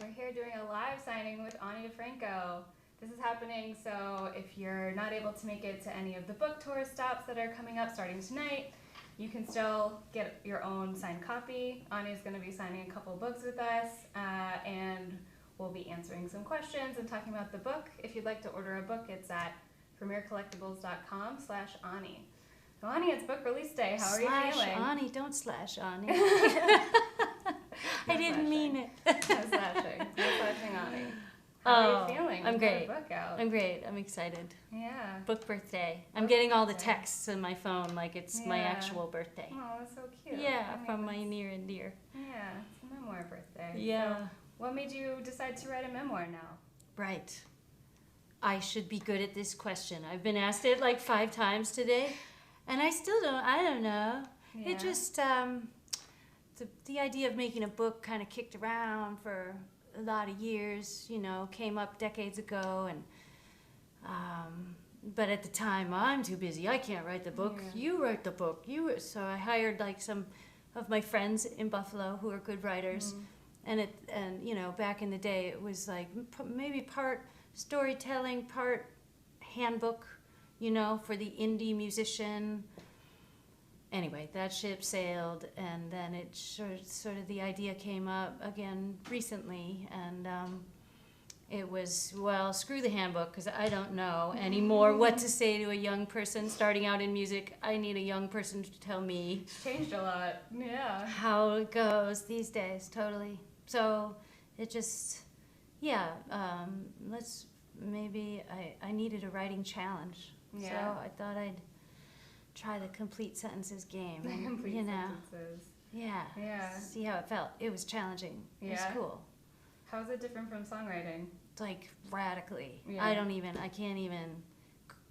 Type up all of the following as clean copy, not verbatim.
We're here doing a live signing with DiFranco. This is happening, so if you're not able to make it to any of the book tour stops that are coming up starting tonight, you can still get your own signed copy. Ani is going to be signing a couple books with us, and we'll be answering some questions and talking about the book. If you'd like to order a book, it's at premiercollectibles.com/Ani. So Ani, it's book release day. How are you feeling? Ani, don't slash Ani. I didn't mean it. No slashing. No slashing Ani. How are you feeling? I'm great. You've got a book out. I'm great. I'm excited. Yeah. Book birthday. I'm getting all the texts in my phone like it's my actual birthday. Oh, that's so cute. Yeah, from my near and dear. Yeah, it's a memoir birthday. Yeah. So what made you decide to write a memoir now? Right. I should be good at this question. I've been asked it like 5 times today, and I don't know. Yeah. It just, the idea of making a book kind of kicked around for a lot of years, came up decades ago, and but at the time I'm too busy. I can't write the book. Yeah. You write the book. So I hired like some of my friends in Buffalo who are good writers, and back in the day it was like maybe part storytelling, part handbook, for the indie musician. Anyway, that ship sailed, and then it sort of the idea came up again recently, and it was, well, screw the handbook, because I don't know anymore what to say to a young person starting out in music. I need a young person to tell me. It's changed a lot. Yeah. How it goes these days, totally. So it just, I needed a writing challenge. Yeah. So I thought I'd try the complete sentences game. The complete sentences. Yeah. Yeah. See how it felt. It was challenging. It was cool. How is it different from songwriting? Like radically. Yeah. I can't even,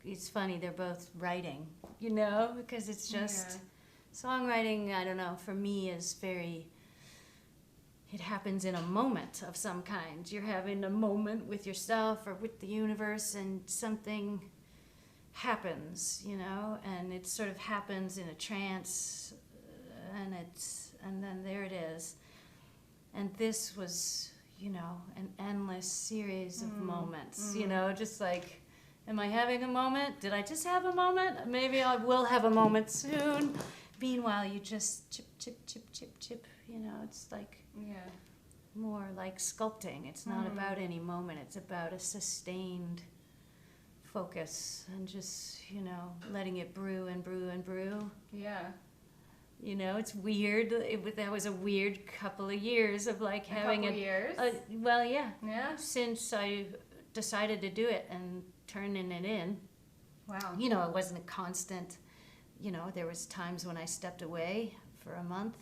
it's funny, they're both writing, because it's just, songwriting, I don't know, for me is very, it happens in a moment of some kind. You're having a moment with yourself or with the universe, and something happens, and it sort of happens in a trance, and then there it is. And this was, an endless series of moments, just like, am I having a moment? Did I just have a moment? Maybe I will have a moment soon. Meanwhile, you just chip, chip, chip, chip, chip, it's like more like sculpting. It's not about any moment. It's about a sustained focus and just, letting it brew and brew and brew. Yeah. It's weird. That was a weird couple of years of like having years? Well, yeah. Yeah. Since I decided to do it and turning it in. Wow. It wasn't a constant. There was times when I stepped away for a month,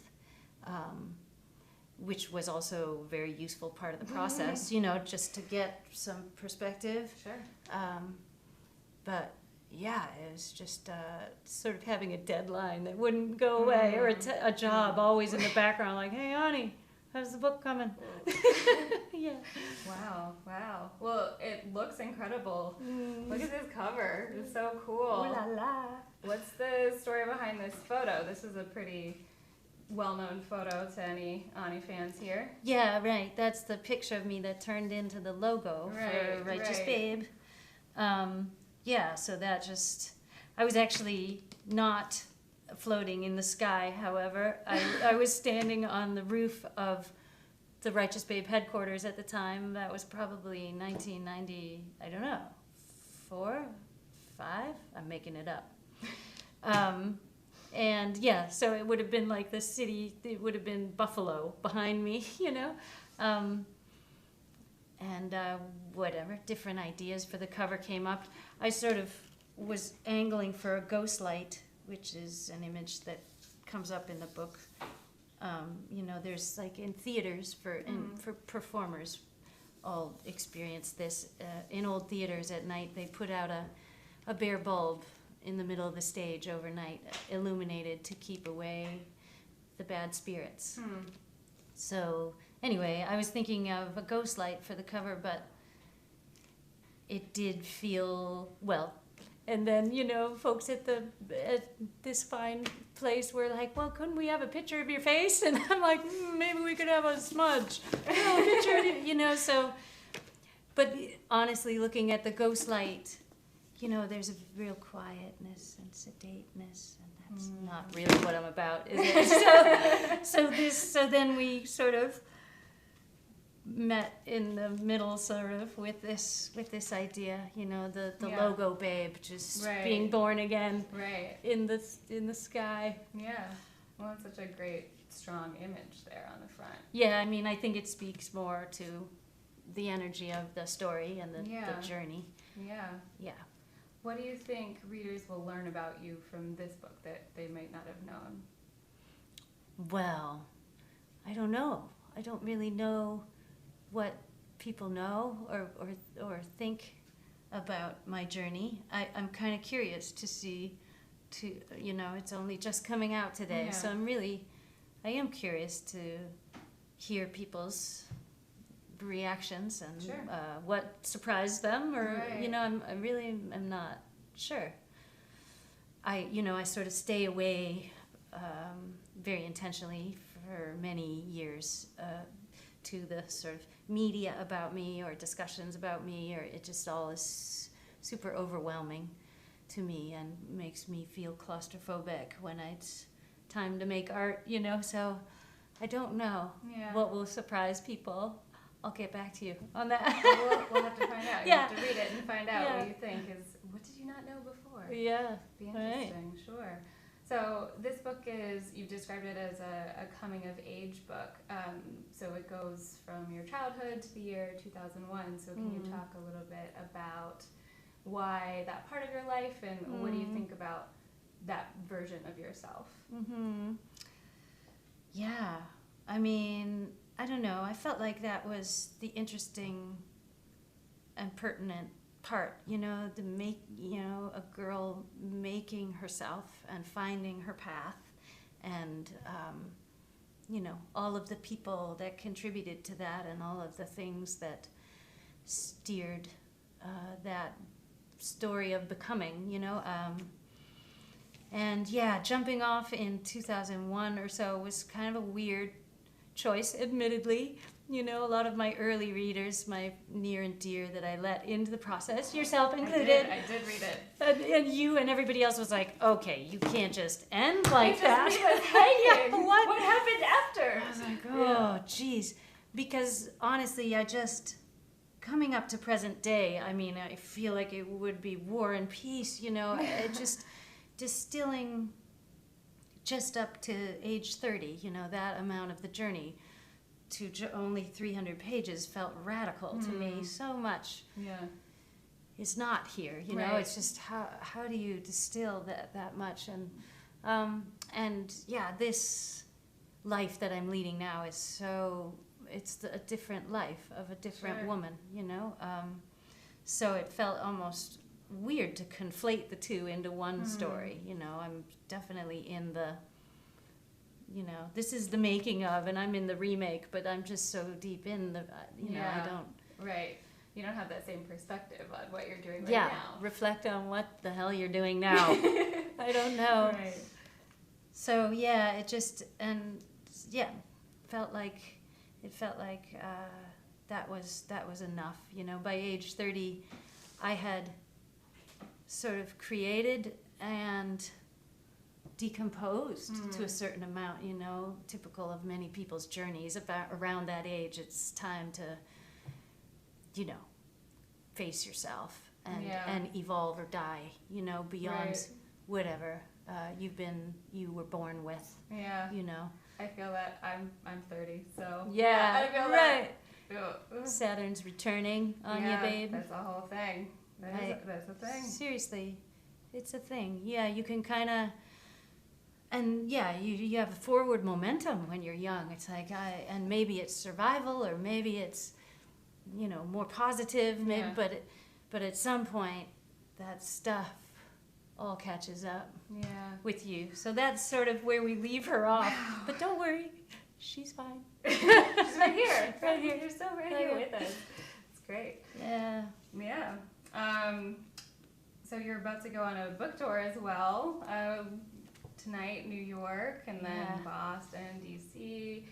which was also a very useful part of the process. Just to get some perspective. Sure. But yeah, it was just sort of having a deadline that wouldn't go away, or a job always in the background, like, hey, Ani, how's the book coming? Yeah. Wow. Well, it looks incredible. Look at this cover. It's so cool. Ooh la la. What's the story behind this photo? This is a pretty well-known photo to any Ani fans here. Yeah, right. That's the picture of me that turned into the logo for Righteous Babe. Yeah, so that just, I was actually not floating in the sky, however. I was standing on the roof of the Righteous Babe headquarters at the time. That was probably 1990, I don't know, 4, 5? I'm making it up. And yeah, so it would have been like the city, it would have been Buffalo behind me, and whatever, different ideas for the cover came up. I sort of was angling for a ghost light, which is an image that comes up in the book. There's like in theaters for performers, all experience this. In old theaters at night, they put out a bare bulb in the middle of the stage overnight, illuminated to keep away the bad spirits. So anyway, I was thinking of a ghost light for the cover, but it did feel, well, And then, folks at this fine place were like, well, couldn't we have a picture of your face? And I'm like, maybe we could have a smudge. A picture of you, so. But honestly, looking at the ghost light, there's a real quietness and sedateness, and that's not really what I'm about, is it? So then we sort of met in the middle, sort of, with this idea, the logo babe just being born again, in the sky. Yeah. Well, it's such a great, strong image there on the front. Yeah, I mean, I think it speaks more to the energy of the story and the journey. Yeah. Yeah. What do you think readers will learn about you from this book that they might not have known? Well, I don't know. I don't really know what people know or think about my journey. I'm kind of curious to see, it's only just coming out today, so I am curious to hear people's reactions and what surprised them, or I really am not sure. I sort of stay away very intentionally for many years to the sort of media about me or discussions about me, or it just all is super overwhelming to me and makes me feel claustrophobic when it's time to make art, so I don't know what will surprise people. I'll get back to you on that. We'll have to find out. You have to read it and find out what you think. What did you not know before? Yeah. Be interesting, sure. So this book you've described it as a coming-of-age book. So it goes from your childhood to the year 2001. So can you talk a little bit about why that part of your life, and what do you think about that version of yourself? Yeah. I mean, I don't know. I felt like that was the interesting and pertinent part, a girl making herself and finding her path, and all of the people that contributed to that, and all of the things that steered that story of becoming, and jumping off in 2001 or so was kind of a weird choice, admittedly. A lot of my early readers, my near and dear that I let into the process, yourself included. I did read it. And you and everybody else was like, okay, you can't just end like that. Leave us hanging. Yeah, what happened after? I was like, oh, geez. Because honestly, coming up to present day, I mean, I feel like it would be War and Peace, just distilling just up to age 30, that amount of the journey to only 300 pages felt radical to me. So much is not here, it's just how do you distill that much? And this life that I'm leading now is it's a different life of a different woman, so it felt almost weird to conflate the two into one story. I'm definitely in the this is the making of, and I'm in the remake, but I'm just so deep in the I don't you don't have that same perspective on what you're doing now. Reflect on what the hell you're doing now. I don't know. So it just felt like that was enough. By age 30 I had sort of created and decomposed to a certain amount, typical of many people's journeys. Around that age, it's time to, face yourself and evolve or die, beyond whatever you were born with. I feel that I'm 30, so I feel that. Saturn's returning on you, babe. That's a whole thing. That's a thing. Seriously, it's a thing. Yeah, you can kind of. And you have a forward momentum when you're young. It's like, and maybe it's survival, or maybe it's, more positive. Maybe, but at some point, that stuff all catches up with you. So that's sort of where we leave her off. Wow. But don't worry, she's fine. She's right here. Right here. You're still right here with us. It's great. Yeah. Yeah. So you're about to go on a book tour as well. Tonight, New York, and then Boston, D.C.,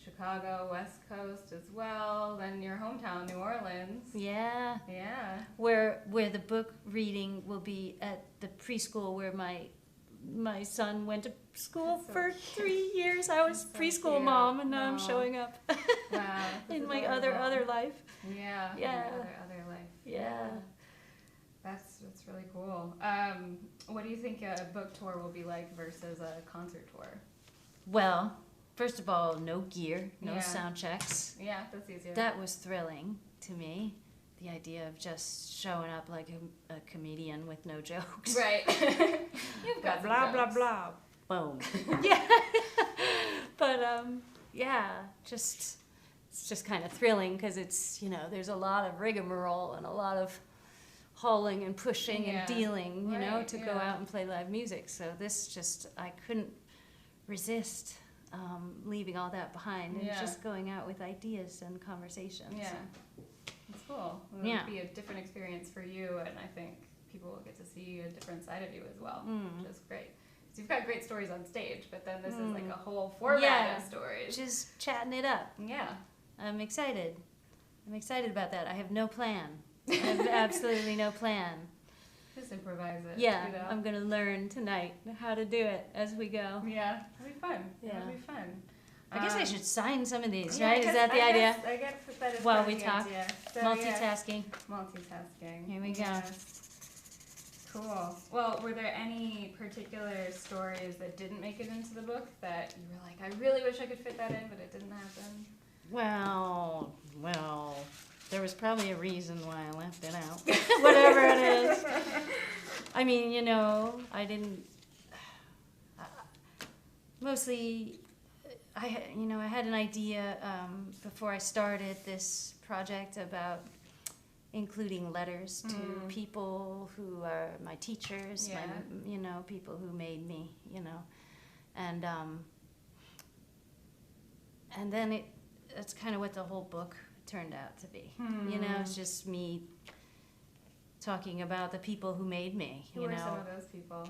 Chicago, West Coast as well. Then your hometown, New Orleans. Yeah. Yeah. Where the book reading will be at the preschool where my son went to school for 3 years. I was preschool mom, and now I'm showing up in my other life. Yeah. Yeah. Other life. Yeah. That's really cool. What do you think a book tour will be like versus a concert tour? Well, first of all, no gear, no sound checks. Yeah, that's easier. That was thrilling to me. The idea of just showing up like a comedian with no jokes. Right. You've got blah, blah, blah, blah. Boom. Yeah. But, it's just kind of thrilling because it's, there's a lot of rigmarole and a lot of hauling and pushing and dealing, to go out and play live music. So I couldn't resist leaving all that behind and just going out with ideas and conversations. Yeah. It's cool. It would be a different experience for you, and I think people will get to see a different side of you as well, which is great. So you've got great stories on stage, but then this is like a whole format of stories. Just chatting it up. Yeah. I'm excited. About that. I have no plan. I have absolutely no plan. Just improvise it. Yeah, I'm going to learn tonight how to do it as we go. Yeah, it'll be fun. Yeah. It'll be fun. I guess I should sign some of these, right? Is that the idea? I guess that is while we talk. So, multitasking. Multitasking. Here we go. Yes. Cool. Well, were there any particular stories that didn't make it into the book that you were like, I really wish I could fit that in, but it didn't happen? Well, there was probably a reason why I left it out. Whatever it is. I mean, I didn't. Mostly, I had an idea before I started this project about including letters to people who are my teachers, people who made me, and then that's kind of what the whole book turned out to be. It's just me talking about the people who made me. Who are some of those people?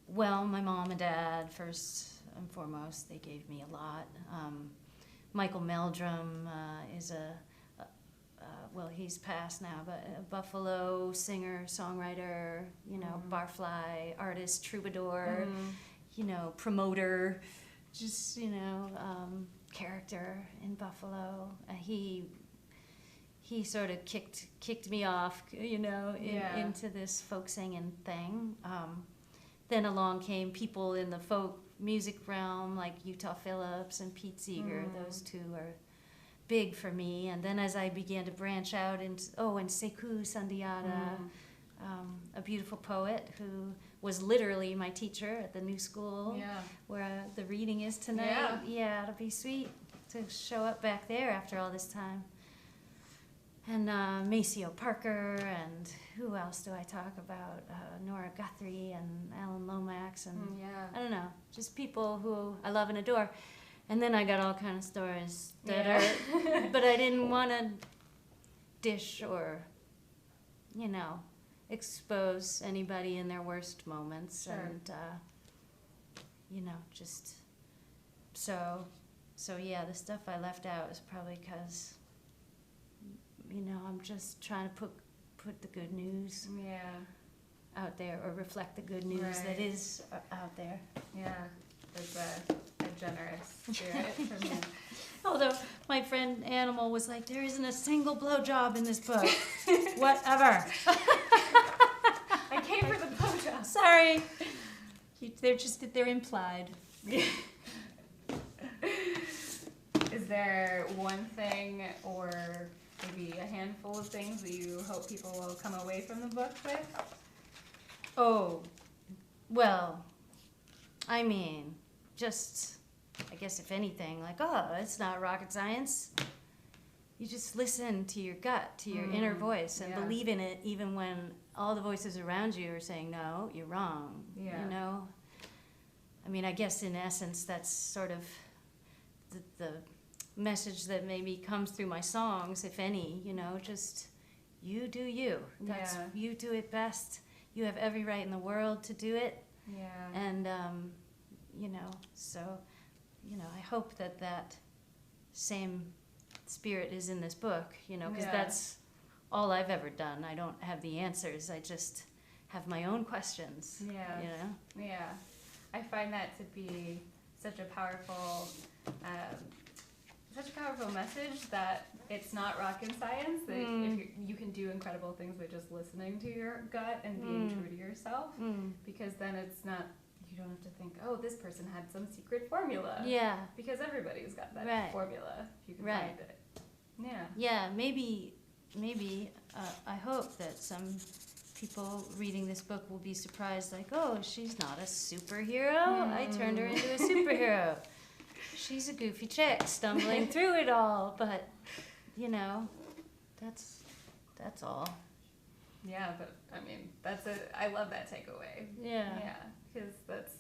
Well, my mom and dad, first and foremost, they gave me a lot. Michael Meldrum is he's passed now, but a Buffalo singer, songwriter, barfly, artist, troubadour, promoter, just, character in Buffalo. He sort of kicked me off, into this folk singing thing. Then along came people in the folk music realm like Utah Phillips and Pete Seeger. Those two are big for me. And then as I began to branch out and Sekou Sandiata, a beautiful poet who was literally my teacher at the new school where the reading is tonight. Yeah, it'll be sweet to show up back there after all this time. And Maceo Parker, and who else do I talk about? Nora Guthrie and Alan Lomax, and I don't know, just people who I love and adore. And then I got all kind of stories that are, but I didn't want to dish or, expose anybody in their worst moments. Sure. And, just, so the stuff I left out is probably because, I'm just trying to put the good news out there, or reflect the good news that is out there. Yeah, there's a generous spirit from you. Although my friend Animal was like, there isn't a single blowjob in this book. Whatever. I came for the blowjob. Sorry. They're implied. Is there one thing or maybe a handful of things that you hope people will come away from the book with? Oh, well, I mean, just, I guess if anything, like, it's not rocket science. You just listen to your gut, to your inner voice, and believe in it even when all the voices around you are saying, no, you're wrong, I mean, I guess in essence that's sort of the message that maybe comes through my songs, if any, just you do you. You do it best. You have every right in the world to do it. Yeah. And, so, I hope that same spirit is in this book, because that's all I've ever done. I don't have the answers. I just have my own questions. Yeah. Yeah. I find that to be such a powerful message that it's not rocket science, that if you can do incredible things by just listening to your gut and being true to yourself, because then it's not, you don't have to think, oh, this person had some secret formula. Yeah. Because everybody's got that formula, if you can find it. Yeah. Yeah, maybe I hope that some people reading this book will be surprised, like, oh, she's not a superhero. I turned her into a superhero. She's a goofy chick stumbling through it all, but that's all. Yeah, but I mean, I love that takeaway. Yeah. Yeah, because that's,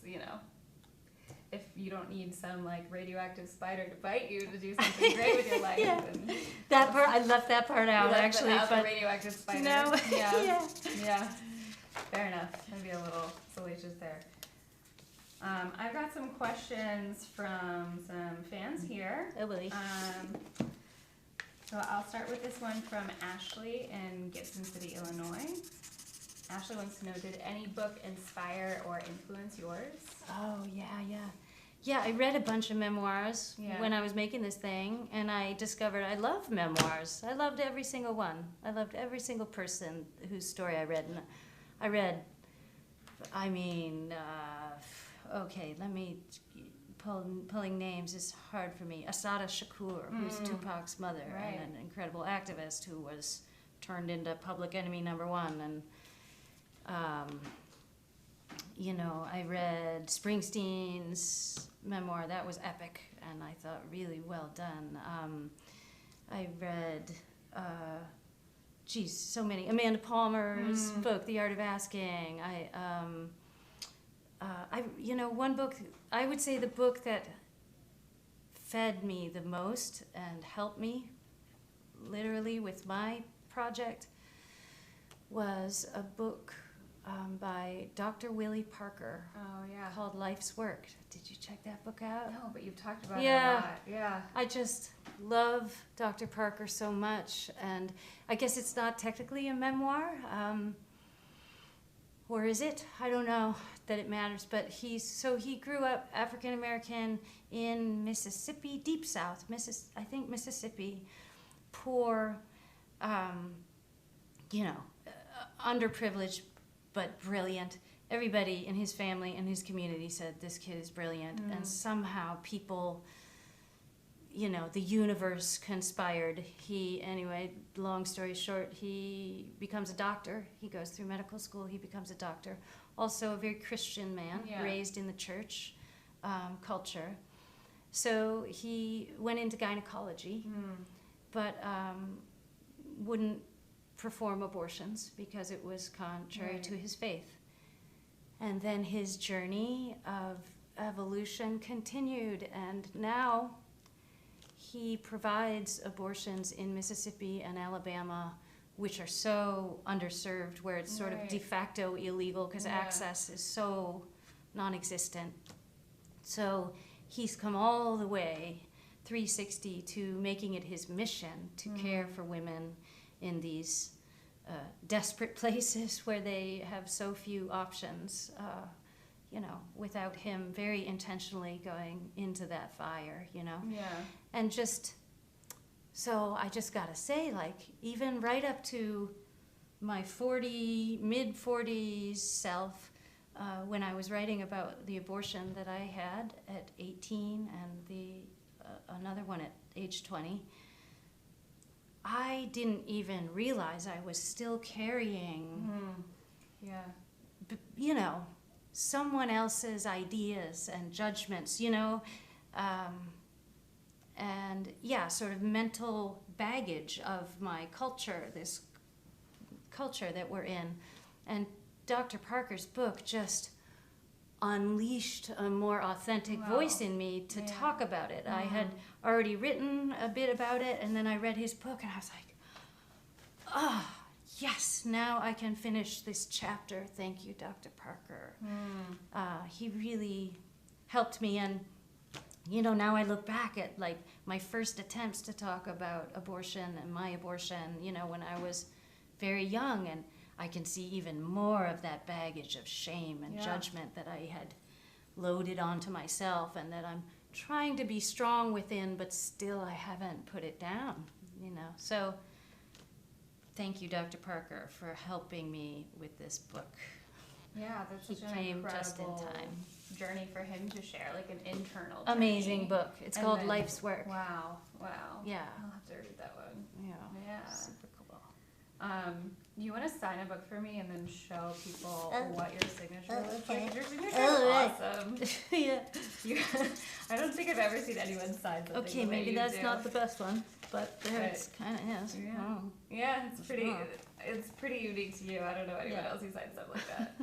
if you don't need some like radioactive spider to bite you to do something great with your life. Yeah. Then That part, I left that part out actually. The radioactive spider. No. Yeah. Yeah. Fair enough. Maybe a little salacious there. I've got some questions from some fans here. Oh, really? So I'll start with this one from Ashley in Gibson City, Illinois. Ashley wants to know, did any book inspire or influence yours? Oh, yeah. Yeah, I read a bunch of memoirs when I was making this thing, and I discovered I love memoirs. I loved every single one. I loved every single person whose story I read. And let me, pulling names is hard for me. Assata Shakur, who's Tupac's mother, and an incredible activist who was turned into public enemy #1. And I read Springsteen's memoir. That was epic, and I thought really well done. I read, so many. Amanda Palmer's book, The Art of Asking. One book, I would say the book that fed me the most and helped me literally with my project was a book by Dr. Willie Parker. Oh, yeah. Called Life's Work. Did you check that book out? No, but you've talked about it a lot. Yeah. I just love Dr. Parker so much, and I guess it's not technically a memoir, or is it? I don't know that it matters, but he grew up African American in Mississippi, deep South, Mississippi, poor, underprivileged, but brilliant. Everybody in his family and his community said this kid is brilliant, and somehow people, the universe conspired. Long story short, he becomes a doctor. He goes through medical school. He becomes a doctor. Also a very Christian man, raised in the church culture. So he went into gynecology, but wouldn't perform abortions because it was contrary to his faith. And then his journey of evolution continued, and now he provides abortions in Mississippi and Alabama, which are so underserved, where it's sort of de facto illegal because access is so non-existent. So he's come all the way 360 to making it his mission to care for women in these desperate places where they have so few options, without him very intentionally going into that fire, And so I just gotta say, even right up to my mid-40s self, when I was writing about the abortion that I had at 18 and another one at age 20, I didn't even realize I was still carrying, someone else's ideas and judgments, and sort of mental baggage of my culture, this culture that we're in. And Dr. Parker's book just unleashed a more authentic voice in me to talk about it. I had already written a bit about it, and then I read his book, and I was like, yes, now I can finish this chapter. Thank you, Dr. Parker. He really helped me. And, you know, now I look back at like my first attempts to talk about abortion and my abortion, you know, when I was very young, and I can see even more of that baggage of shame and judgment that I had loaded onto myself, and that I'm trying to be strong within, but still I haven't put it down, you know. So thank you, Dr. Parker, for helping me with this book. Yeah, that's He such an came just in incredible time. journey for him to share, like an internal Amazing journey. book. It's And called then- Life's Work. Wow. Yeah. I'll have to read that one. Yeah. Yeah. Super cool. You want to sign a book for me and then show people what your signature looks okay. like? Your signature Oh, is awesome. Yeah. You, I don't think I've ever seen anyone sign something Okay, the way maybe you that's do. not the best one, but there But- it's kind of is. Yeah. Oh. Yeah, it's pretty. Wow. It's pretty unique to you. I don't know anyone Yeah. else who signs stuff like that.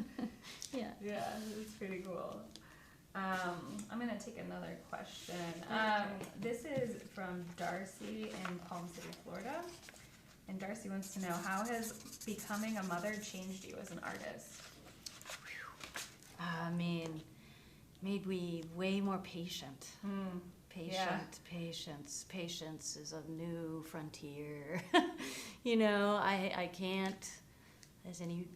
Yeah. Yeah, it's pretty cool. I'm gonna take another question. Okay. This is from Darcy in Palm City, Florida. And Darcy wants to know, how has becoming a mother changed you as an artist? I mean, made me way more patient. Patience is a new frontier. You know, I can't, as any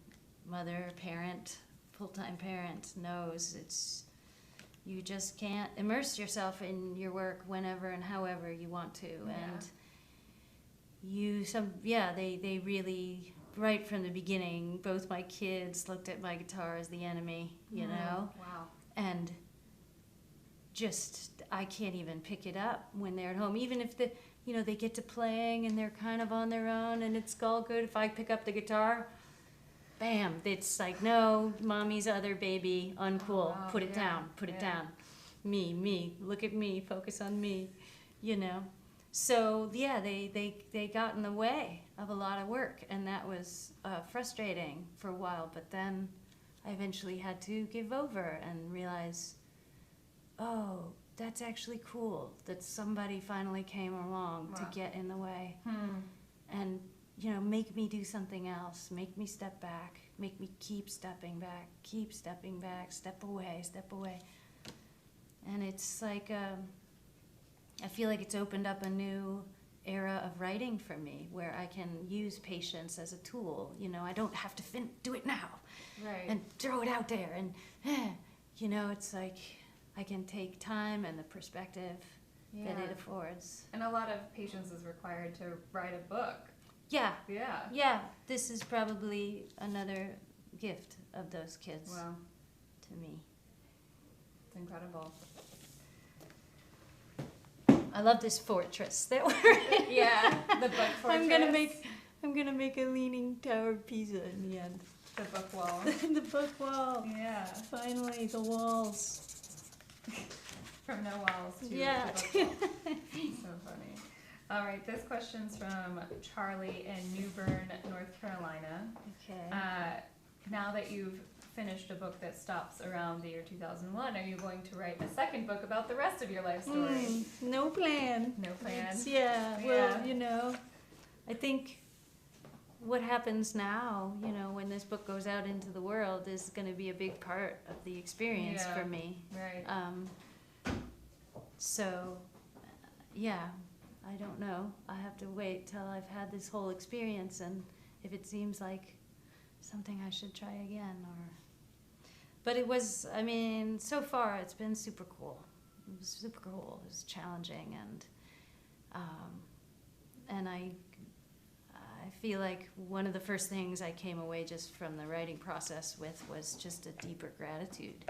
mother, parent, full-time parent knows, you just can't immerse yourself in your work whenever and however you want to. And they really, right from the beginning, both my kids looked at my guitar as the enemy, you know? Wow. And just, I can't even pick it up when they're at home. Even if they get to playing and they're kind of on their own and it's all good. If I pick up the guitar, bam, it's like, no, mommy's other baby, uncool, wow, put it yeah, down, put it down. Me, look at me, focus on me, you know. So yeah, they got in the way of a lot of work, and that was frustrating for a while, but then I eventually had to give over and realize, oh, that's actually cool that somebody finally came along to get in the way and, you know, make me do something else, make me step back, make me keep stepping back, step away. And it's like, I feel like it's opened up a new era of writing for me where I can use patience as a tool. You know, I don't have to do it now and throw it out there. And, you know, it's like I can take time and the perspective that it affords. And a lot of patience is required to write a book. Yeah. Yeah. Yeah. This is probably another gift of those kids to me. It's incredible. I love this fortress that we're in. Yeah, the book fortress. I'm gonna make a leaning tower of Pisa in the end. The book wall. The book wall. Yeah. Finally, the walls. From no walls to the book wall. So funny. All right, this question's from Charlie in New Bern, North Carolina. Okay. Now that you've finished a book that stops around the year 2001, are you going to write a second book about the rest of your life story? No plan. No plan. Well, you know, I think what happens now, you know, when this book goes out into the world is going to be a big part of the experience for me. Right. So, I don't know. I have to wait till I've had this whole experience, and if it seems like something I should try again, but it was, I mean, so far it's been super cool. It was super cool. It was challenging, and I feel like one of the first things I came away just from the writing process with was just a deeper gratitude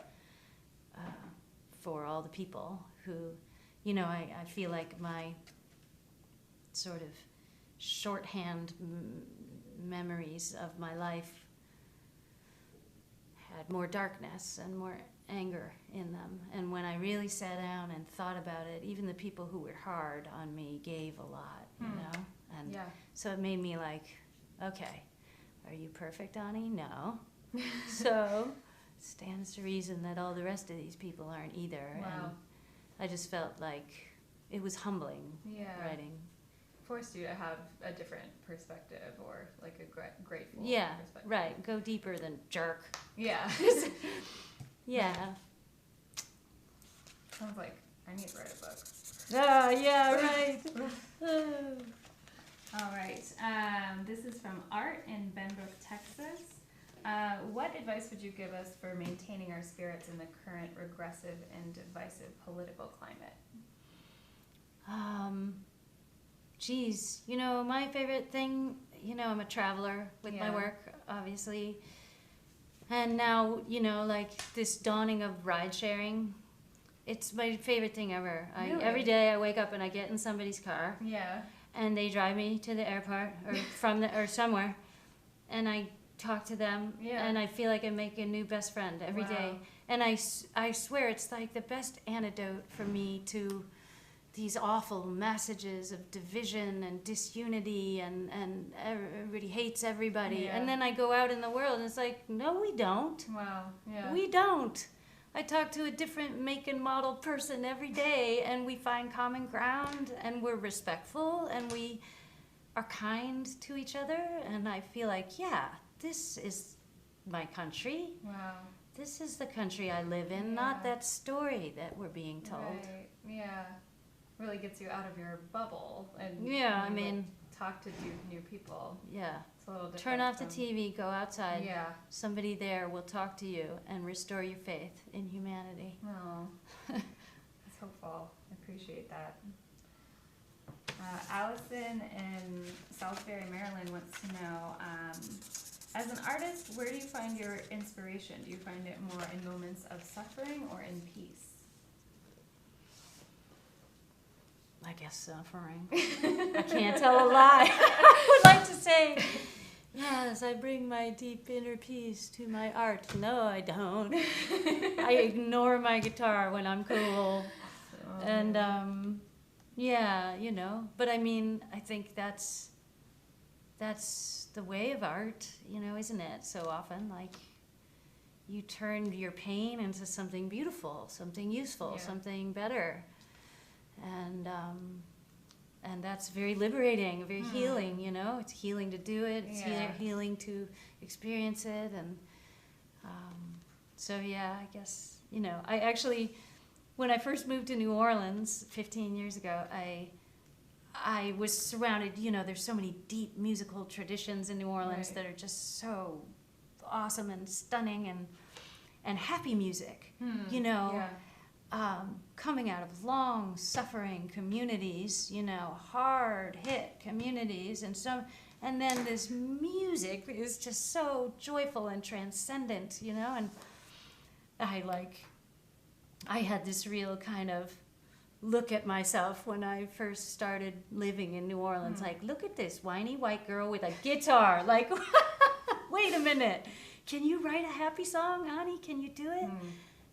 for all the people who, you know, I feel like my sort of shorthand memories of my life had more darkness and more anger in them. And when I really sat down and thought about it, even the people who were hard on me gave a lot, you know? And so it made me like, okay, are you perfect, Ani? No. So stands to reason that all the rest of these people aren't either. Wow. And I just felt like it was humbling writing forced you to have a different perspective, or like a grateful perspective. Right. Go deeper than jerk. Yeah. Yeah. Sounds like I need to write a book. Yeah, right. All right. This is from Art in Benbrook, Texas. What advice would you give us for maintaining our spirits in the current regressive and divisive political climate? Geez, my favorite thing, I'm a traveler with my work, obviously. And now, like this dawning of ride sharing, it's my favorite thing ever. Really? Every day I wake up and I get in somebody's car. Yeah. And they drive me to the airport or somewhere, and I talk to them, and I feel like I make a new best friend every day. And I swear it's like the best antidote for me to these awful messages of division and disunity and everybody hates everybody. Yeah. And then I go out in the world and it's like, no, we don't. Wow. Yeah. We don't. I talk to a different make and model person every day, and we find common ground, and we're respectful, and we are kind to each other. And I feel like, yeah, this is my country. Wow. This is the country I live in, not that story that we're being told. Right. Yeah. Really gets you out of your bubble and talk to new people. Yeah. It's a little different. Turn off the TV, go outside. Yeah. Somebody there will talk to you and restore your faith in humanity. Oh, that's hopeful. I appreciate that. Allison in Salisbury, Maryland wants to know, as an artist, where do you find your inspiration? Do you find it more in moments of suffering or in peace? I guess suffering. I can't tell a lie. I would like to say, yes, I bring my deep inner peace to my art. No, I don't. I ignore my guitar when I'm cool. And, but I mean, I think that's the way of art, isn't it? So often, like, you turn your pain into something beautiful, something useful, something better. And that's very liberating, very healing, It's healing to do it. It's healing to experience it. And I guess, I actually, when I first moved to New Orleans 15 years ago, I was surrounded, there's so many deep musical traditions in New Orleans that are just so awesome and stunning and happy music, coming out of long suffering communities, hard hit communities, and then this music is just so joyful and transcendent, and I had this real kind of look at myself when I first started living in New Orleans, like, look at this whiny white girl with a guitar, like, wait a minute, can you write a happy song, Ani? Can you do it?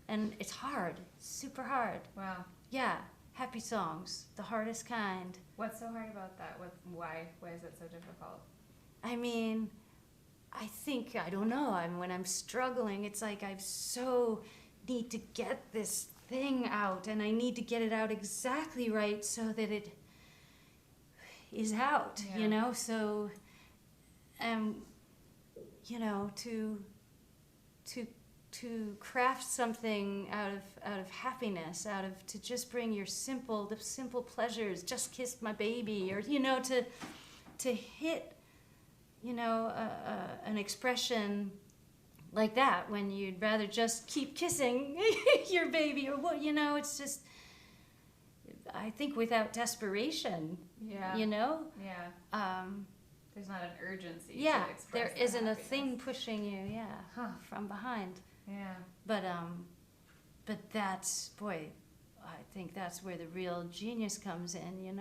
And it's hard, super hard. Wow. Yeah, happy songs, the hardest kind. What's so hard about that? Why is it so difficult? I mean, I don't know. When I'm struggling, it's like I so need to get this thing out, and I need to get it out exactly right so that it is out, So, to craft something out of happiness, to just bring the simple pleasures, just kissed my baby, or to hit an expression like that when you'd rather just keep kissing your baby, or what, it's just, I think, without desperation, there's not an urgency to express there that isn't happiness. A thing pushing you from behind. Yeah. But that's, boy, I think that's where the real genius comes in,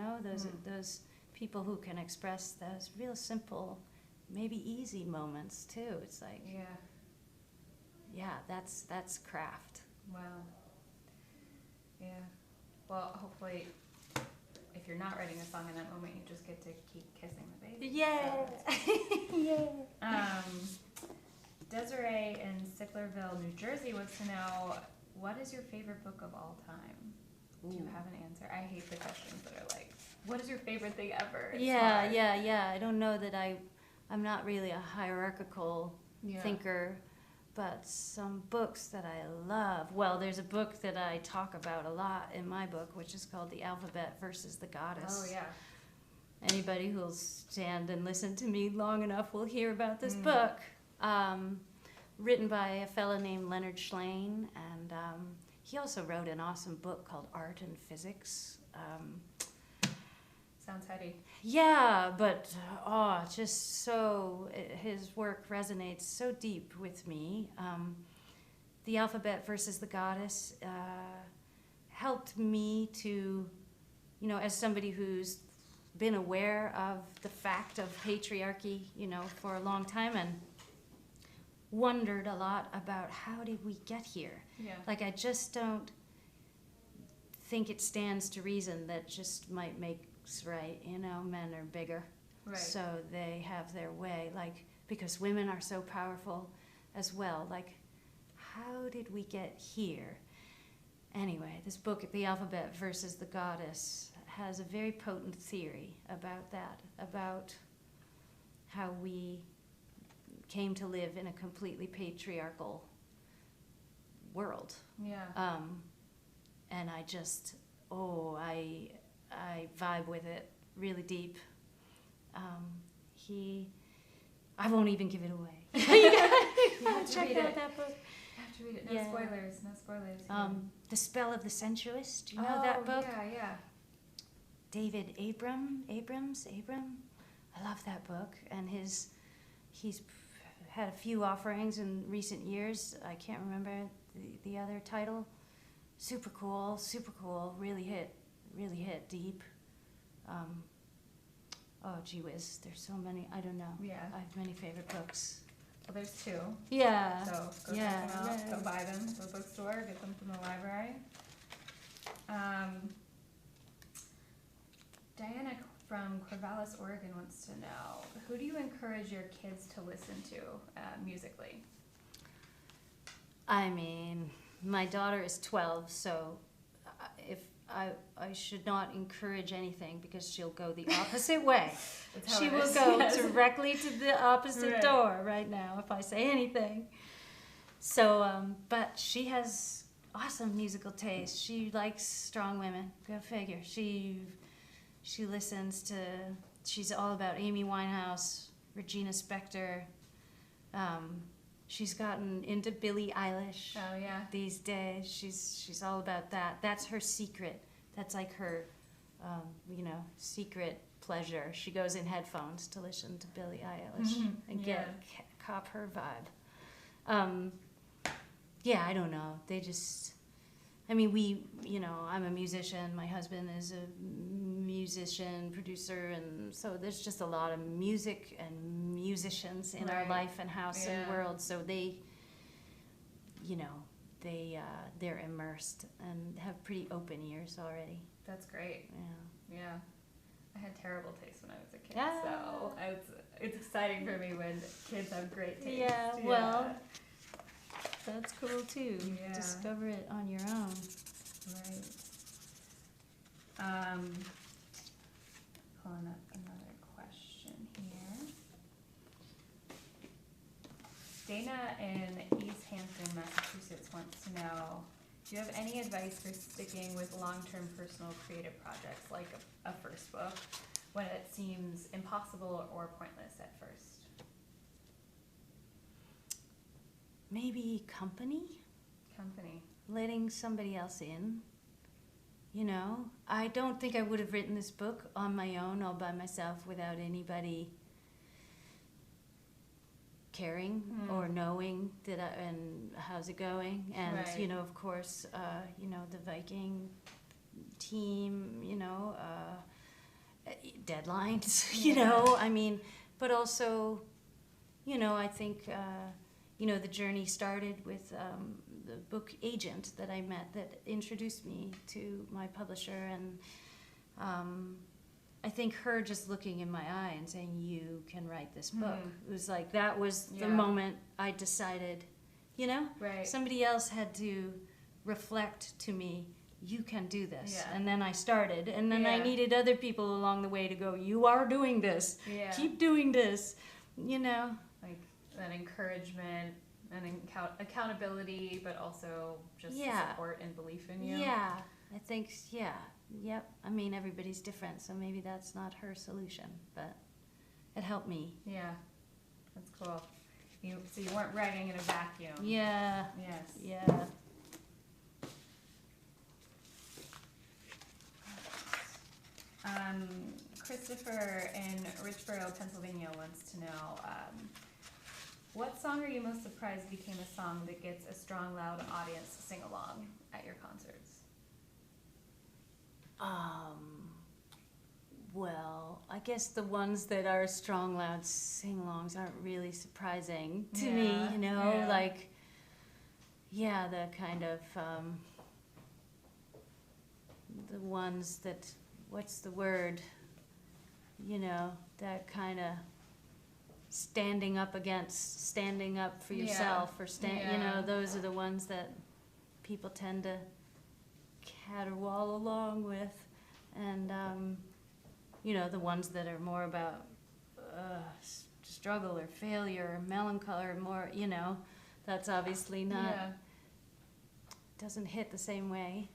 those people who can express those real simple, maybe easy moments too. It's like, that's craft. Wow. Yeah. Well, hopefully, if you're not writing a song in that moment, you just get to keep kissing the baby. Yeah. Yeah. Desiree in Sicklerville, New Jersey wants to know, what is your favorite book of all time? Do you have an answer? I hate the questions that are like, what is your favorite thing ever? It's Yeah, hard. yeah. I don't know that I'm not really a hierarchical thinker, but some books that I love. Well, there's a book that I talk about a lot in my book, which is called The Alphabet versus the Goddess. Oh, yeah. Anybody who'll stand and listen to me long enough will hear about this book. Written by a fellow named Leonard Schlain, and he also wrote an awesome book called Art and Physics. Sounds heady. Yeah, but just so his work resonates so deep with me. The Alphabet versus the Goddess helped me to, as somebody who's been aware of the fact of patriarchy, for a long time, and wondered a lot about how did we get here. Yeah. Like, I just don't think it stands to reason that just might make right, men are bigger, Right. so they have their way, like, because women are so powerful as well. Like, how did we get here? Anyway, this book, The Alphabet versus the Goddess, has a very potent theory about that, about how we came to live in a completely patriarchal world. Yeah. And I just, I vibe with it really deep. I won't even give it away. You have to check read out it. that book. You have to read it. No Yeah. spoilers. No spoilers. The Spell of the Sensuous. Do you know that book? Yeah. David Abrams. I love that book, and he's had a few offerings in recent years. I can't remember the other title. Super cool. Really hit deep. Oh, gee whiz, there's so many. I don't know. Yeah. I have many favorite books. Well, there's two. Yeah. So go check them out. Go buy them at the bookstore. Get them from the library. Diana from Corvallis, Oregon wants to know, who do you encourage your kids to listen to musically? I mean, my daughter is 12, so if I should not encourage anything, because she'll go the opposite way. That's how She it will is. go Yes. directly to the opposite Right. door right now if I say anything. So, but she has awesome musical taste. She likes strong women. Go figure. She listens to. She's all about Amy Winehouse, Regina Spektor. She's gotten into Billie Eilish. Oh, yeah. These days. She's all about that. That's her secret. That's like her, secret pleasure. She goes in headphones to listen to Billie Eilish and cop her vibe. Yeah, I don't know. They just, I'm a musician. My husband is a musician, producer, and so there's just a lot of music and musicians in our life and house and world. So they, they're immersed and have pretty open ears already. That's great. Yeah. Yeah. I had terrible taste when I was a kid, Yeah. so it's exciting for me when kids have great taste. Yeah, well, that's cool too. Yeah. Discover it on your own. Right. Pulling up another question here. Dana in East Hampton, Massachusetts wants to know, do you have any advice for sticking with long-term personal creative projects like a first book when it seems impossible or pointless at first? Maybe company? Letting somebody else in. I don't think I would have written this book on my own, all by myself, without anybody caring or knowing and how's it going. And, Right. Of course, the Viking team, deadlines, but also, I think, the journey started with the book agent that I met that introduced me to my publisher, and I think her just looking in my eye and saying, you can write this book. It was like, that was the moment I decided, Right. somebody else had to reflect to me you can do this. Yeah. And then I started, and then I Yeah. needed other people along the way to go, you are doing this. Yeah. Keep doing this. You know? Like that encouragement and accountability, but also just Yeah. support and belief in you. Yeah. I think, yeah. Yep. I mean, everybody's different, so maybe that's not her solution, but it helped me. Yeah. That's cool. So you weren't writing in a vacuum. Yeah. Yes. Yeah. Christopher in Richboro, Pennsylvania wants to know, what song are you most surprised became a song that gets a strong, loud audience to sing along at your concerts? Well, I guess the ones that are strong, loud sing-alongs aren't really surprising to me, you know, Yeah. like, yeah, the kind of, the ones that, what's the word, you know, that kind of standing up for Yeah. yourself, or you know, Yeah. those are the ones that people tend to caterwaul along with, and you know, the ones that are more about struggle or failure or melancholy or more, you know, that's obviously not, Yeah. doesn't hit the same way.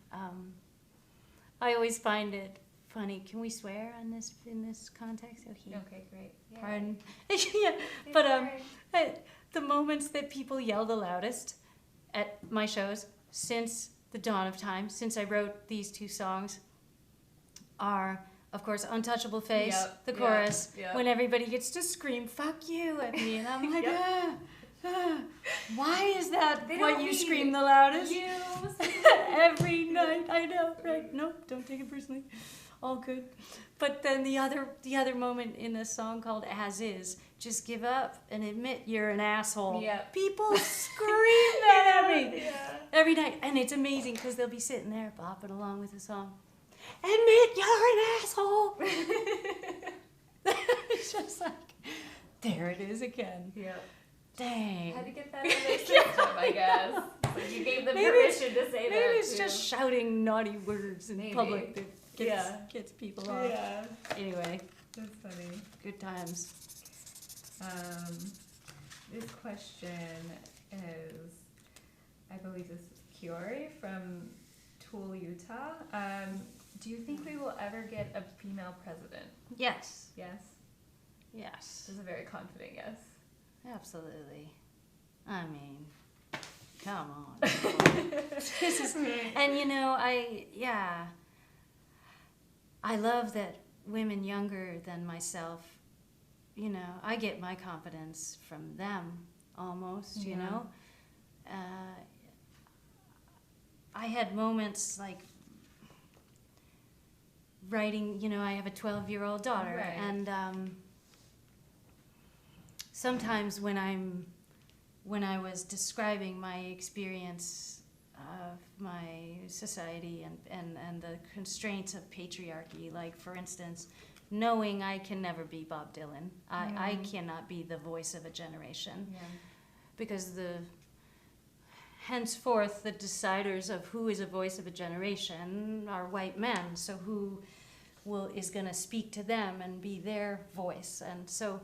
I always find it funny. Can we swear on this in this context? Okay, great. Yeah. Pardon. Yeah, Yeah, but sorry. the moments that people yell the loudest at my shows since the dawn of time, since I wrote these two songs, are, of course, Untouchable Face, Yep, the yep, chorus, yep. when everybody gets to scream, fuck you, at me, and I'm like, Yep. why is that They what don't you mean scream the loudest? You. Every night, I know, right? Nope, don't take it personally. All good. But then the other moment in a song called As Is, just give up and admit you're an asshole. Yep. People scream that at me Yeah. every night. And it's amazing because they'll be sitting there bopping along with the song. Admit you're an asshole. It's just like, there it is again. Yeah. Dang. Had to get that in their system, I guess. Like you gave them Maybe permission to say that. Maybe it's too. just shouting naughty words in Maybe. public that Yeah. gets people off. Yeah. Anyway, That's funny. good times. This question is, I believe this is Kiori from Toole, Utah. Do you think we will ever get a female president? Yes. Yes. Yes. This is a very confident yes. Absolutely. I mean, come on. This is, and you know, I love that women younger than myself, you know, I get my confidence from them almost, you Yeah. know. I had moments like writing, you know, I have a 12-year-old daughter, Right. and sometimes when I was describing my experience of my society and the constraints of patriarchy, like for instance, knowing I can never be Bob Dylan, I cannot be the voice of a generation, Yeah. because henceforth the deciders of who is a voice of a generation are white men, so who is going to speak to them and be their voice, and so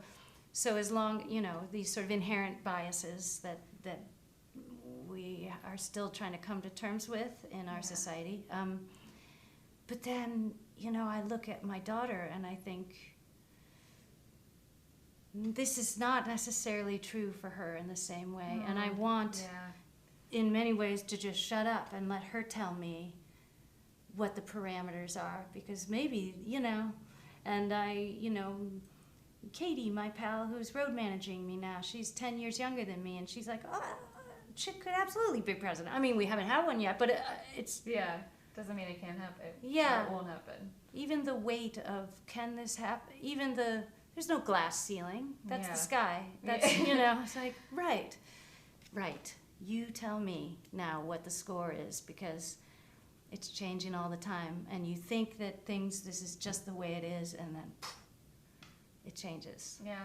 as long, you know, these sort of inherent biases that we are still trying to come to terms with in our society. But then, you know, I look at my daughter and I think this is not necessarily true for her in the same way. And I want, in many ways, to just shut up and let her tell me what the parameters are. Because maybe, you know, and Katie, my pal, who's road managing me now, she's 10 years younger than me, and she's like, oh, chick could absolutely be president. I mean, we haven't had one yet, but it's... Yeah, doesn't mean it can't happen. Yeah. Or it won't happen. Even the weight of, can this happen? Even there's no glass ceiling. That's the sky. That's, you know, it's like, right. You tell me now what the score is, because it's changing all the time, and you think that this is just the way it is, and then it changes. Yeah.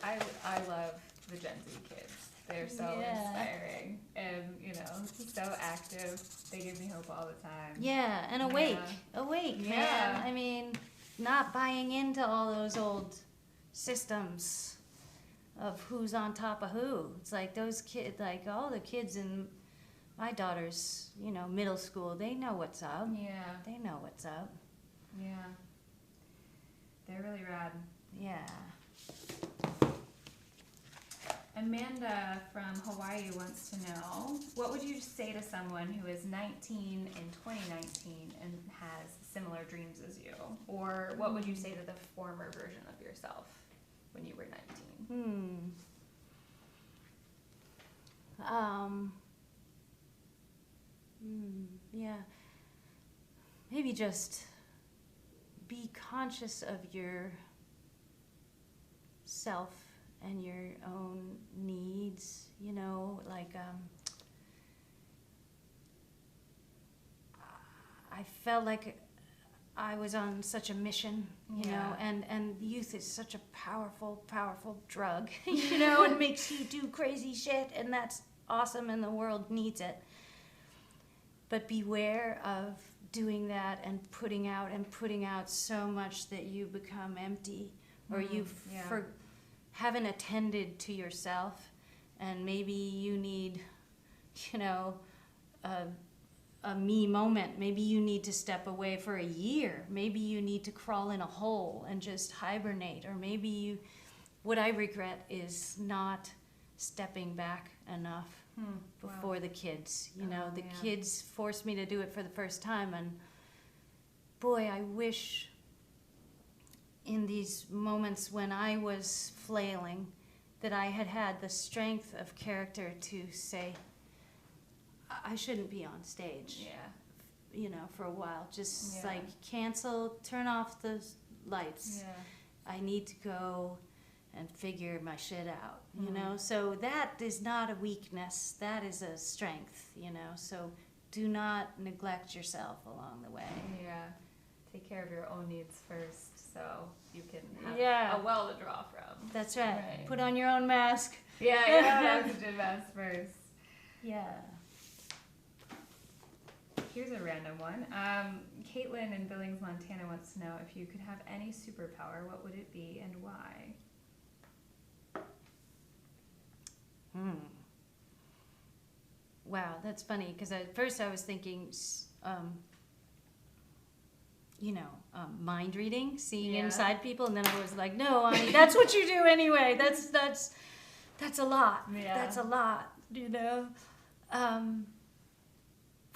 I love the Gen Z kids. They're so inspiring and, you know, so active. They give me hope all the time. Yeah, and awake, man. I mean, not buying into all those old systems of who's on top of who. It's like those kids, like all the kids in my daughter's, you know, middle school, they know what's up. Yeah. They know what's up. Yeah. They're really rad. Yeah. Amanda from Hawaii wants to know, what would you say to someone who is 19 in 2019 and has similar dreams as you? Or what would you say to the former version of yourself when you were 19? Yeah. Maybe just be conscious of your self and your own needs, you know, like, I felt like I was on such a mission, you know, and youth is such a powerful, powerful drug, you know, and makes you do crazy shit, and that's awesome, and the world needs it. But beware of doing that and putting out so much that you become empty, or you haven't attended to yourself, and maybe you need, you know, a me moment. Maybe you need to step away for a year. Maybe you need to crawl in a hole and just hibernate. Or maybe what I regret is not stepping back enough before the kids. You know, the kids forced me to do it for the first time, and boy, I wish in these moments when I was flailing that I had had the strength of character to say, I shouldn't be on stage, you know, for a while. Just like cancel, turn off the lights. I need to go and figure my shit out, you know? So that is not a weakness, that is a strength, you know? So do not neglect yourself along the way. Yeah, take care of your own needs first so you can have a well to draw from. That's right. Put on your own mask. Yeah, your own oxygen mask first. Yeah. Here's a random one. Caitlin in Billings, Montana wants to know, if you could have any superpower, what would it be and why? Wow, that's funny, because at first I was thinking, you know, mind reading, seeing inside people, and then I was like, no, I mean, that's what you do anyway. That's a lot. That's a lot, you know.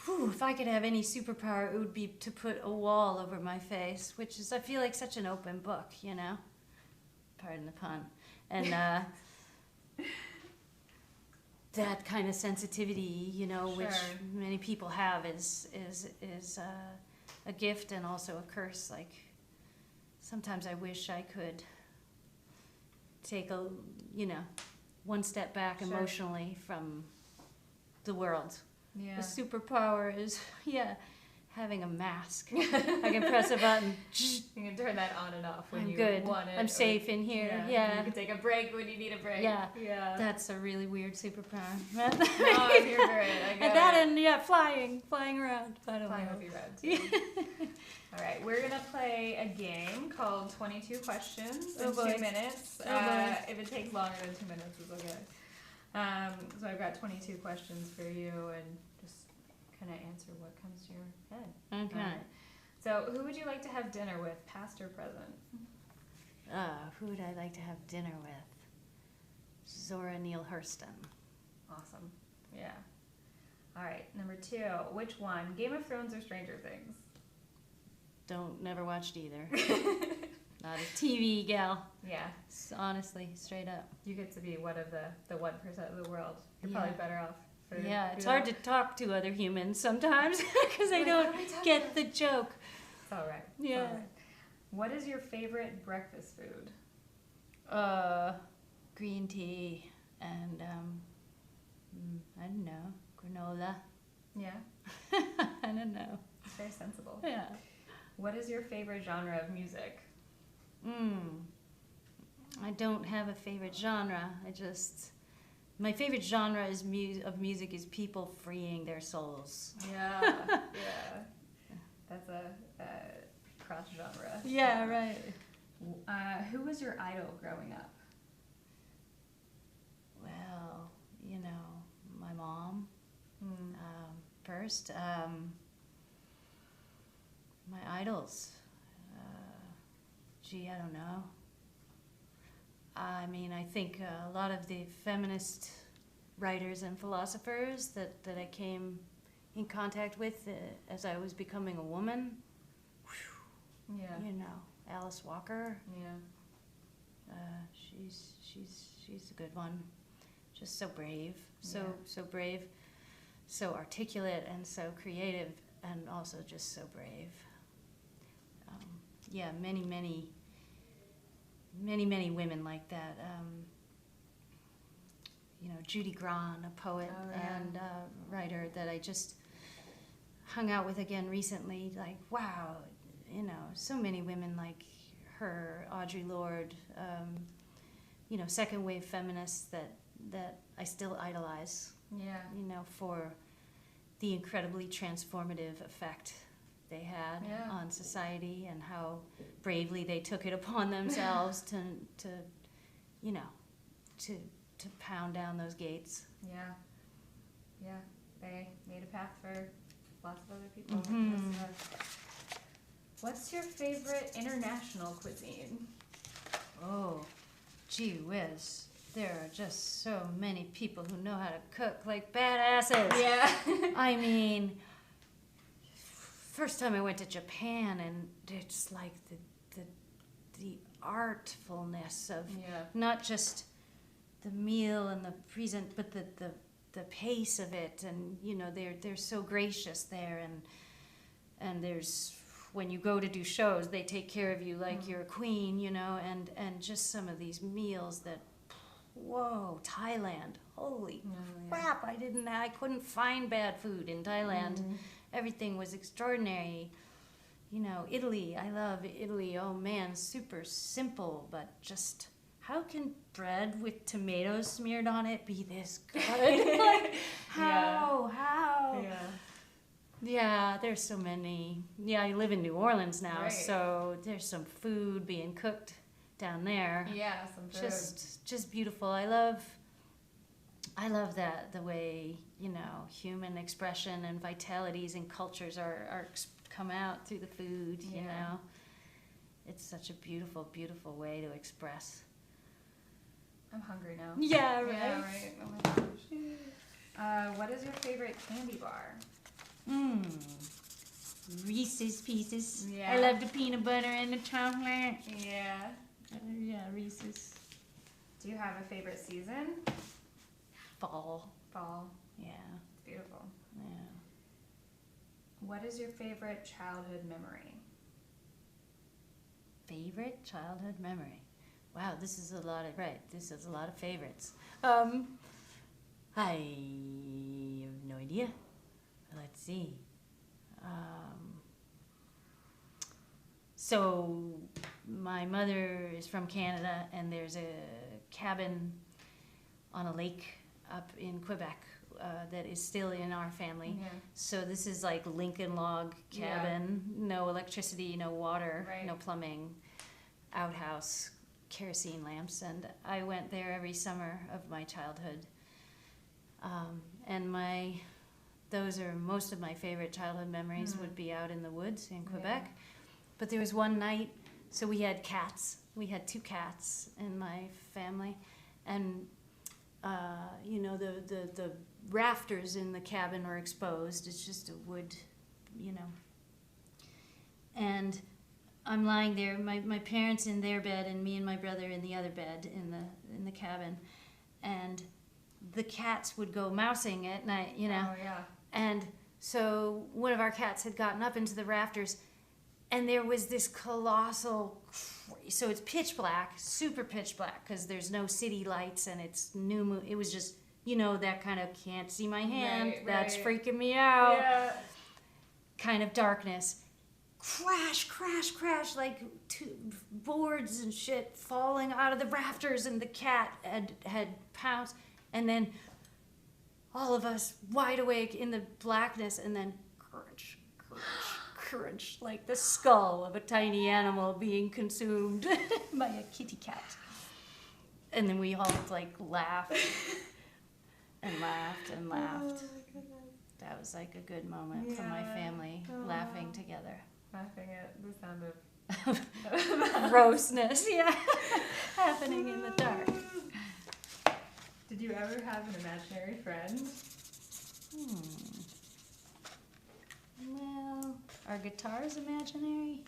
If I could have any superpower, it would be to put a wall over my face, which is, I feel like, such an open book, you know. Pardon the pun. And that kind of sensitivity, you know, which many people have, is a gift and also a curse. Like, sometimes I wish I could take one step back emotionally from the world. Yeah. The superpower is, having a mask. I can press a button. You can turn that on and off when I'm you good. want it. I'm safe in here. Yeah. You can take a break when you need a break. Yeah. Yeah. That's a really weird superpower. No, you're great. I got and that and flying around. I don't flying know. would be rad too. All right, we're gonna play a game called 22 Questions in 2 minutes. If it takes longer than 2 minutes, it's okay. So I've got 22 questions for you, and just kind of answer what comes to your head. Okay. So who would you like to have dinner with, past or present? Who would I like to have dinner with? Zora Neale Hurston. Awesome. Yeah. All right, number 2. Which one, Game of Thrones or Stranger Things? Never watched either. Not a TV gal. Yeah. Honestly, straight up. You get to be one of the 1% of the world. You're probably better off. It's hard to talk to other humans sometimes because they don't get the joke. It's all right. Yeah. All right. What is your favorite breakfast food? Green tea and I don't know, granola. Yeah. I don't know. It's very sensible. Yeah. What is your favorite genre of music? I don't have a favorite genre. I just my favorite genre of music is people freeing their souls. Yeah, yeah. That's a cross genre. Yeah, right. Who was your idol growing up? Well, you know, my mom first. My idols. I don't know. I mean, I think a lot of the feminist writers and philosophers that I came in contact with as I was becoming a woman. Yeah. You know, Alice Walker. Yeah. She's a good one. Just so brave, so brave, so articulate, and so creative, and also just so brave. Many women like that. You know, Judy Grahn, a poet and writer that I just hung out with again recently. Like, wow, you know, so many women like her, Audre Lorde, you know, second wave feminists that I still idolize. Yeah. You know, for the incredibly transformative effect they had on society and how bravely they took it upon themselves to you know, to pound down those gates. Yeah. Yeah. They made a path for lots of other people. Mm-hmm. What's your favorite international cuisine? Oh, gee whiz. There are just so many people who know how to cook like badasses. Yeah. I mean, first time I went to Japan, and it's like the artfulness of not just the meal and the present, but the pace of it, and you know they're so gracious there, and there's when you go to do shows, they take care of you like you're a queen, you know, and just some of these meals that, whoa, Thailand, holy crap, I couldn't find bad food in Thailand. Everything was extraordinary. You know, Italy, I love Italy. Oh man, super simple, but just how can bread with tomatoes smeared on it be this good? Like, how? Yeah, there's so many. Yeah, I live in New Orleans now, so there's some food being cooked down there. Yeah, some food. Just beautiful. I love that, the way, you know, human expression and vitalities and cultures are come out through the food, you know. It's such a beautiful, beautiful way to express. I'm hungry now. Yeah, right. Yeah, right. Oh my gosh. What is your favorite candy bar? Reese's Pieces. Yeah. I love the peanut butter and the chocolate. Yeah. Yeah, Reese's. Do you have a favorite season? Fall. Yeah. It's beautiful. Yeah. What is your favorite childhood memory? Favorite childhood memory? Wow, this is a lot of favorites. I have no idea. Let's see. So my mother is from Canada, and there's a cabin on a lake up in Quebec that is still in our family. Yeah. So this is like Lincoln log cabin, no electricity, no water, no plumbing, outhouse, kerosene lamps, and I went there every summer of my childhood. And those are most of my favorite childhood memories would be out in the woods in Quebec. But there was one night, so we had cats. We had 2 cats in my family, and you know, the rafters in the cabin are exposed. It's just a wood, you know. And I'm lying there, my parents in their bed, and me and my brother in the other bed in the cabin, and the cats would go mousing at night, you know. Oh, yeah. And so one of our cats had gotten up into the rafters, and there was this colossal, so it's pitch black, super pitch black, because there's no city lights, and it's new moon. It was just, you know, that kind of can't see my hand, that's freaking me out, kind of darkness. Crash, crash, crash, like boards and shit falling out of the rafters, and the cat had pounced, and then all of us wide awake in the blackness, and then crunch, crunch, crunch, like the skull of a tiny animal being consumed by a kitty cat. And then we all like laughed and laughed and laughed. Oh my goodness. That was like a good moment for my family, laughing together. Laughing at the sound of Grossness, yeah, happening in the dark. Did you ever have an imaginary friend? Well, are guitars imaginary?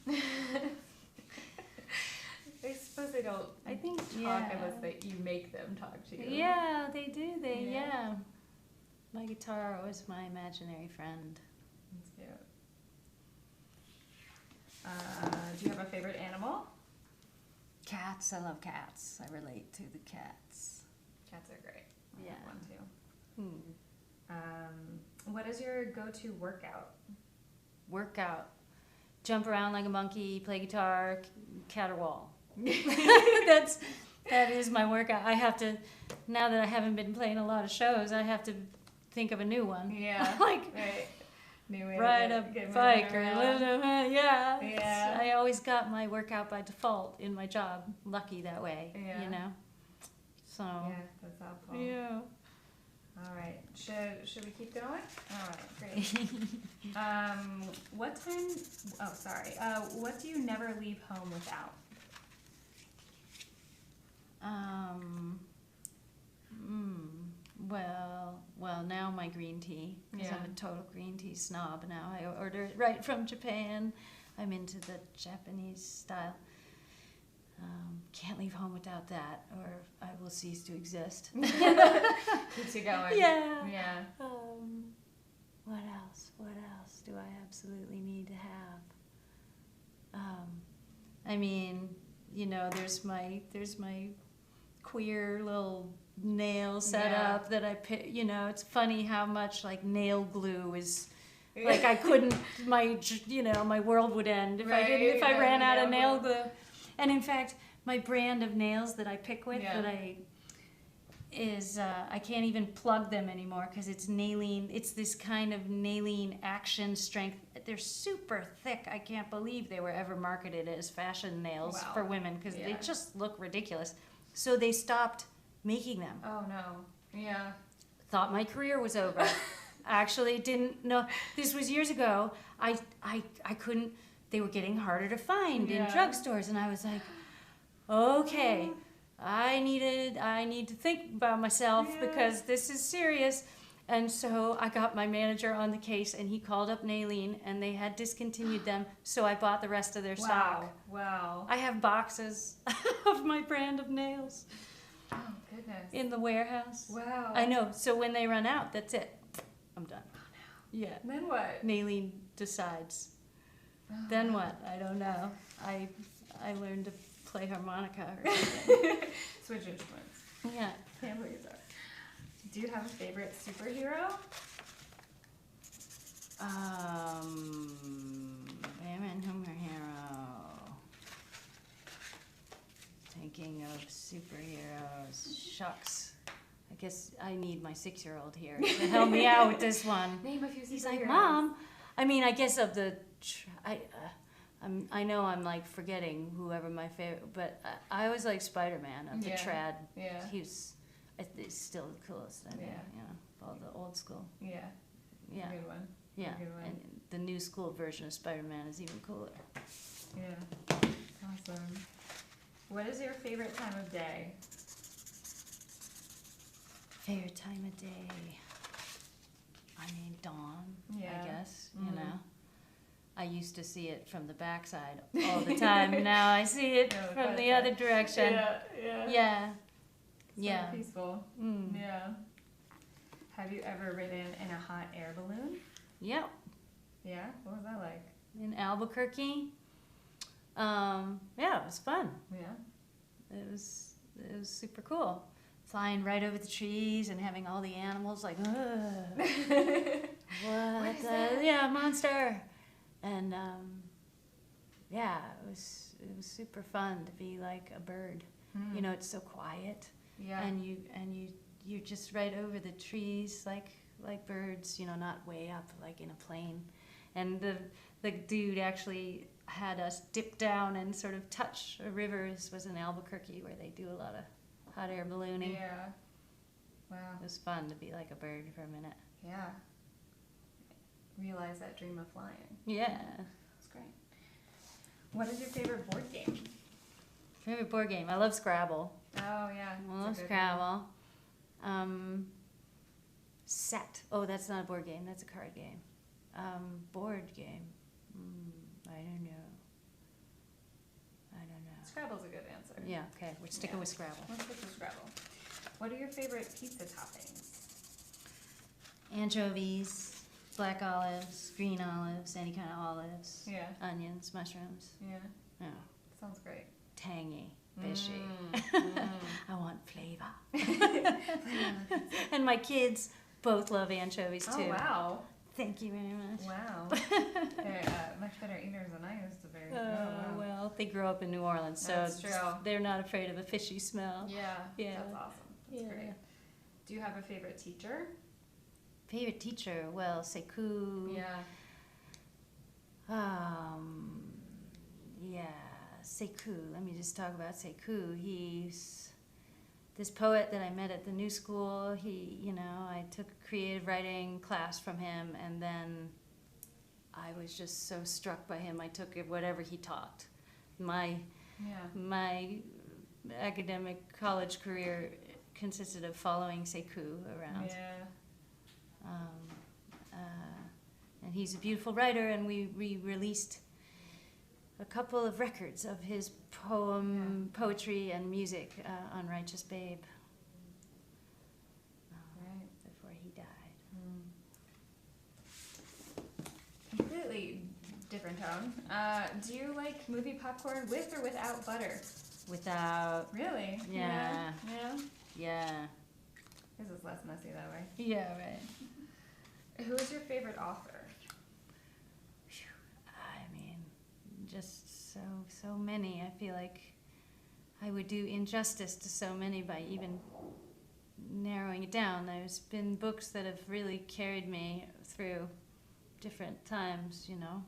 I suppose they don't I think, talk yeah. unless you make them talk to you. Yeah, they do. Yeah. Yeah. My guitar was my imaginary friend. That's cute. Do you have a favorite animal? Cats. I love cats. I relate to the cats. Cats are great. I Yeah. have one too. What is your go-to workout? Workout. Jump around like a monkey, play guitar, caterwaul. That is my workout. I have to, now that I haven't been playing a lot of shows, I have to think of a new one. Yeah. Like Right. New way ride to a get bike or moving yeah. Yeah. I always got my workout by default in my job. Lucky that way, Yeah. you know. So Yeah, that's helpful. yeah. All right. Should we keep going? All right. Great. What time? Oh, sorry. What do you never leave home without? Well, now my green tea, because Yeah. I'm a total green tea snob now. I order it right from Japan. I'm into the Japanese style. Can't leave home without that, or I will cease to exist. Keeps you going. Yeah. Yeah. What else? What else do I absolutely need to have? I mean, you know, there's my queer little nail setup that I pick. You know, it's funny how much like nail glue is. Like I couldn't, my world would end if if I ran out of nail glue. And in fact, my brand of nails that I pick with I can't even plug them anymore because it's nailing. It's this kind of nailing action strength. They're super thick. I can't believe they were ever marketed as fashion nails for women because they just look ridiculous. So they stopped making them. Oh no. Yeah. Thought my career was over. Actually didn't know. This was years ago. I couldn't. They were getting harder to find in drugstores, and I was like, okay, I need to think about myself because this is serious. And so I got my manager on the case, and he called up Naileen, and they had discontinued them. So I bought the rest of their stock. Wow. I have boxes of my brand of nails Oh goodness. in the warehouse. Wow. I know. So when they run out, that's it. I'm done. Yeah. Then what? Naileen decides. Then what? I don't know. I learned to play harmonica or something. Switch instruments. Yeah. Can't play guitar. Do you have a favorite superhero? Thinking of superheroes. Shucks. I guess I need my 6-year-old here to help me out with this one. Name a few superheroes. He's like, Mom. I mean, I guess of the. I know I'm like forgetting whoever my favorite, but I always like Spider-Man of the trad. Yeah. He's still the coolest. I mean, all the old school. Yeah. Yeah. Good one. Yeah. Good one. And the new school version of Spider-Man is even cooler. Yeah. Awesome. What is your favorite time of day? Favorite time of day? I mean, dawn, Yeah. I guess, you know. I used to see it from the backside all the time. Now I see it from the other direction. Yeah. Yeah. So peaceful. Yeah. Have you ever ridden in a hot air balloon? Yep. Yeah? What was that like? In Albuquerque. Yeah, it was fun. Yeah. It was super cool. Flying right over the trees and having all the animals like, ugh. What is that? Yeah, monster. And yeah, it was super fun to be like a bird. You know, it's so quiet. Yeah. And you you're just right over the trees, like birds, you know, not way up like in a plane. And the dude actually had us dip down and sort of touch a river. This was in Albuquerque where they do a lot of hot air ballooning. Yeah. Wow. It was fun to be like a bird for a minute. Yeah. Realize that dream of flying. Yeah. That's great. What is your favorite board game? Favorite board game? I love Scrabble. Oh, yeah. I love Scrabble. Set. Oh, that's not a board game. That's a card game. Board game. I don't know. Scrabble's a good answer. Yeah, okay. We're sticking with Scrabble. Let's stick with Scrabble. What are your favorite pizza toppings? Anchovies, black olives, green olives, any kind of olives. Yeah. Onions, mushrooms. Yeah. Yeah. Sounds great. Tangy, fishy. I want flavor. Mm. And my kids both love anchovies too. Oh, wow. Thank you very much. Wow. They're much better eaters than I used to be. Wow. Well, they grew up in New Orleans, so That's true. they're not afraid of a fishy smell. Yeah. Yeah. That's awesome. That's great. Do you have a favorite teacher? Favorite teacher? Well, Sekou. Yeah. Yeah, Sekou. Let me just talk about Sekou. He's this poet that I met at the New School. I took a creative writing class from him, and then I was just so struck by him. I took whatever he taught. My academic college career consisted of following Sekou around. Yeah. And he's a beautiful writer, and we released a couple of records of his poetry and music on Righteous Babe before he died. Completely different tone. Do you like movie popcorn with or without butter? Without. Really? Yeah. Yeah? Yeah. This is less messy that way. Yeah, right. Who is your favorite author? I mean, just so many. I feel like I would do injustice to so many by even narrowing it down. There's been books that have really carried me through different times, you know.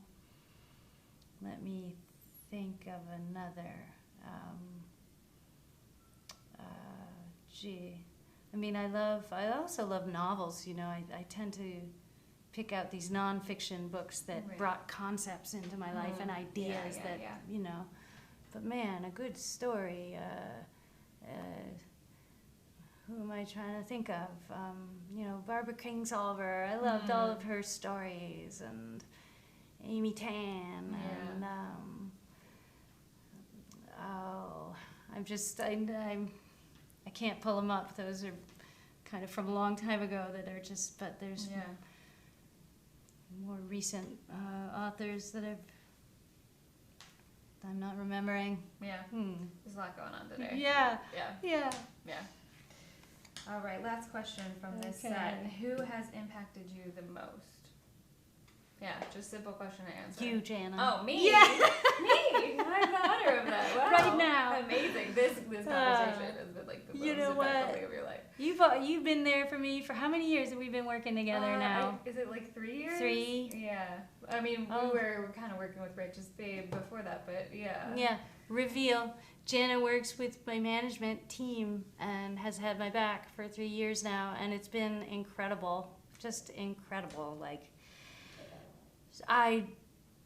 Let me think of another. I mean, I also love novels, you know. I tend to pick out these nonfiction books that brought concepts into my life and ideas you know. But man, a good story. Who am I trying to think of? You know, Barbara Kingsolver. I loved all of her stories, and Amy Tan, and I can't pull them up. Those are kind of from a long time ago that are just, but there's more recent authors that I'm not remembering. Yeah. There's a lot going on today. Yeah. All right, last question from this set. Who has impacted you the most? Yeah, just simple question to answer. You, Jana. Oh, me? Yeah. Me? I have the honor of that. Wow. Right now. Amazing. This conversation has been like the most impactful thing of your life. You've been there for me for how many years have we been working together now? Is it like 3 years? 3. Yeah. I mean, we were kind of working with Righteous Babe before that, but yeah. Yeah. Reveal. Jana works with my management team and has had my back for 3 years now, and it's been incredible. Just incredible. Like, I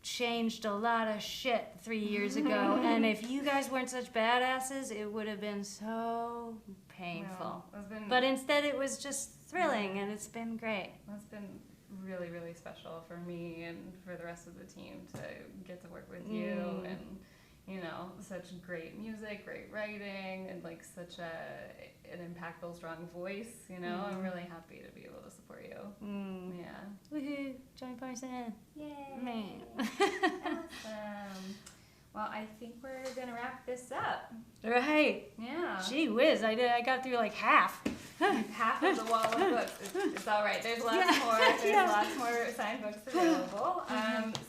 changed a lot of shit 3 years ago, and if you guys weren't such badasses, it would have been so painful. But instead it was just thrilling, and it's been great. It's been really, really special for me and for the rest of the team to get to work with you, and you know, such great music, great writing, and like such an impactful, strong voice, you know. I'm really happy to be able to support you. Yeah. Woohoo! Johnny Parson. Yay! Man. Awesome. Well, I think we're gonna wrap this up. Right. Yeah. Gee whiz, I got through like half. Half of the wall of books. It's all right. There's lots more. There's lots more signed books available.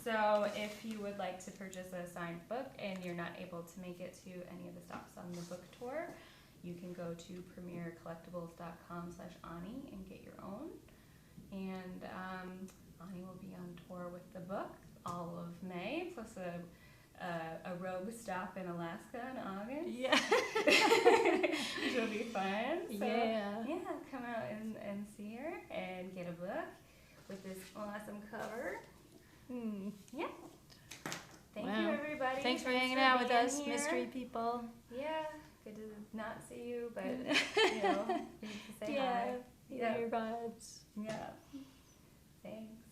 So if you would like to purchase a signed book and you're not able to make it to any of the stops on the book tour, you can go to premiercollectibles.com/Ani and get your own. And Ani will be on tour with the book all of May, plus a rogue stop in Alaska in August. Yeah. Which will be fun. So, yeah. come out and see her and get a book with this awesome cover. Yeah. Thank you, everybody. Thanks for hanging out with us, here. mystery people. Yeah. Good to not see you, but, you know, we need to say hi. Yeah. Your vibes. Yeah. Thanks.